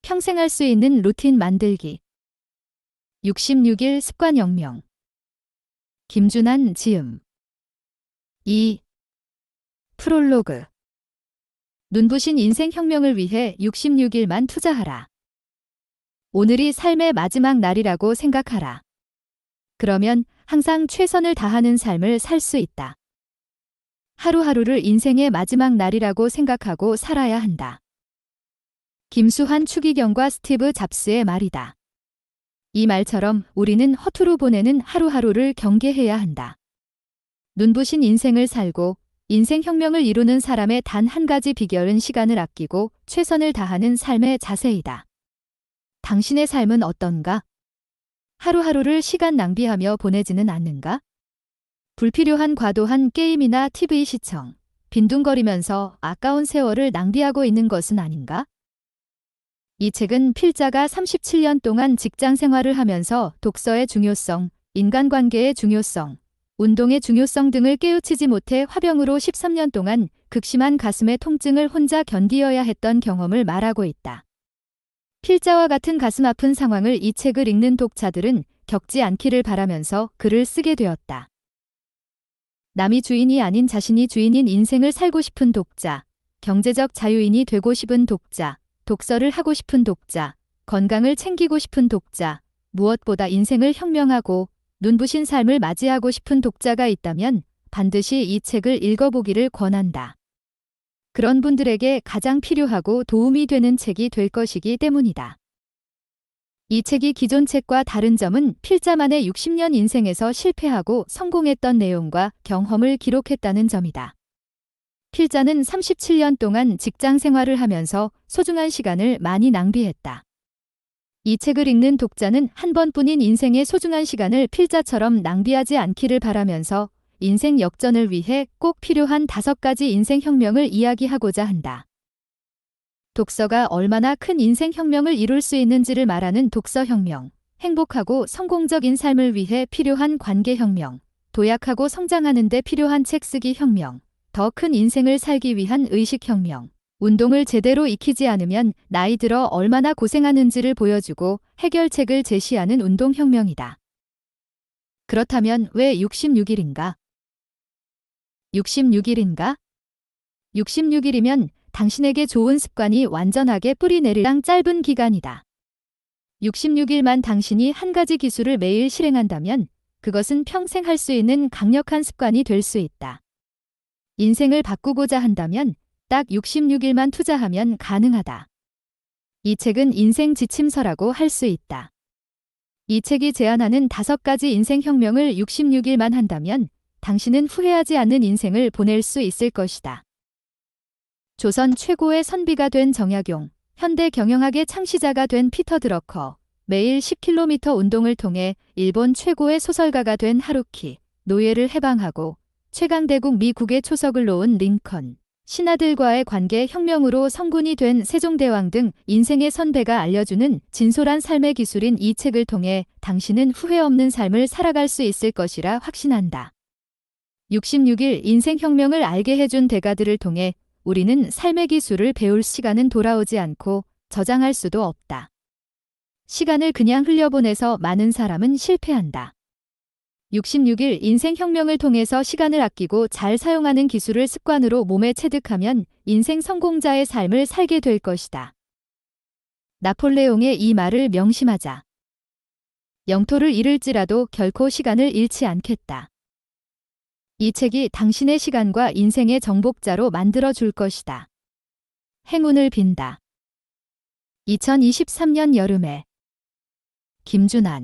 평생 할 수 있는 루틴 만들기. 66일 습관혁명. 김준한 지음. 2. 프롤로그. 눈부신 인생혁명을 위해 66일만 투자하라. 오늘이 삶의 마지막 날이라고 생각하라. 그러면 항상 최선을 다하는 삶을 살 수 있다. 하루하루를 인생의 마지막 날이라고 생각하고 살아야 한다. 김수환 추기경과 스티브 잡스의 말이다. 이 말처럼 우리는 허투루 보내는 하루하루를 경계해야 한다. 눈부신 인생을 살고 인생혁명을 이루는 사람의 단 한 가지 비결은 시간을 아끼고 최선을 다하는 삶의 자세이다. 당신의 삶은 어떤가? 하루하루를 시간 낭비하며 보내지는 않는가? 불필요한 과도한 게임이나 TV 시청, 빈둥거리면서 아까운 세월을 낭비하고 있는 것은 아닌가? 이 책은 필자가 37년 동안 직장 생활을 하면서 독서의 중요성, 인간관계의 중요성, 운동의 중요성 등을 깨우치지 못해 화병으로 13년 동안 극심한 가슴의 통증을 혼자 견디어야 했던 경험을 말하고 있다. 필자와 같은 가슴 아픈 상황을 이 책을 읽는 독자들은 겪지 않기를 바라면서 글을 쓰게 되었다. 남이 주인이 아닌 자신이 주인인 인생을 살고 싶은 독자, 경제적 자유인이 되고 싶은 독자, 독서를 하고 싶은 독자, 건강을 챙기고 싶은 독자, 무엇보다 인생을 혁명하고 눈부신 삶을 맞이하고 싶은 독자가 있다면 반드시 이 책을 읽어보기를 권한다. 그런 분들에게 가장 필요하고 도움이 되는 책이 될 것이기 때문이다. 이 책이 기존 책과 다른 점은 필자만의 60년 인생에서 실패하고 성공했던 내용과 경험을 기록했다는 점이다. 필자는 37년 동안 직장 생활을 하면서 소중한 시간을 많이 낭비했다. 이 책을 읽는 독자는 한 번뿐인 인생의 소중한 시간을 필자처럼 낭비하지 않기를 바라면서 인생 역전을 위해 꼭 필요한 5가지 인생혁명을 이야기하고자 한다. 독서가 얼마나 큰 인생혁명을 이룰 수 있는지를 말하는 독서혁명, 행복하고 성공적인 삶을 위해 필요한 관계혁명, 도약하고 성장하는 데 필요한 책 쓰기 혁명, 더 큰 인생을 살기 위한 의식혁명, 운동을 제대로 익히지 않으면 나이 들어 얼마나 고생하는지를 보여주고 해결책을 제시하는 운동혁명이다. 그렇다면 왜 66일인가? 66일인가? 66일이면 당신에게 좋은 습관이 완전하게 뿌리 내리랑 짧은 기간이다. 66일만 당신이 한 가지 기술을 매일 실행한다면 그것은 평생 할 수 있는 강력한 습관이 될 수 있다. 인생을 바꾸고자 한다면 딱 66일만 투자하면 가능하다. 이 책은 인생 지침서라고 할 수 있다. 이 책이 제안하는 5가지 인생혁명을 66일만 한다면 당신은 후회하지 않는 인생을 보낼 수 있을 것이다. 조선 최고의 선비가 된 정약용, 현대 경영학의 창시자가 된 피터 드러커, 매일 10km 운동을 통해 일본 최고의 소설가가 된 하루키, 노예를 해방하고 최강대국 미국의 초석을 놓은 링컨, 신하들과의 관계 혁명으로 성군이 된 세종대왕 등 인생의 선배가 알려주는 진솔한 삶의 기술인 이 책을 통해 당신은 후회 없는 삶을 살아갈 수 있을 것이라 확신한다. 66일 인생혁명을 알게 해준 대가들을 통해 우리는 삶의 기술을 배울 시간은 돌아오지 않고 저장할 수도 없다. 시간을 그냥 흘려보내서 많은 사람은 실패한다. 66일 인생혁명을 통해서 시간을 아끼고 잘 사용하는 기술을 습관으로 몸에 체득하면 인생 성공자의 삶을 살게 될 것이다. 나폴레옹의 이 말을 명심하자. 영토를 잃을지라도 결코 시간을 잃지 않겠다. 이 책이 당신의 시간과 인생의 정복자로 만들어 줄 것이다. 행운을 빈다. 2023년 여름에 김준한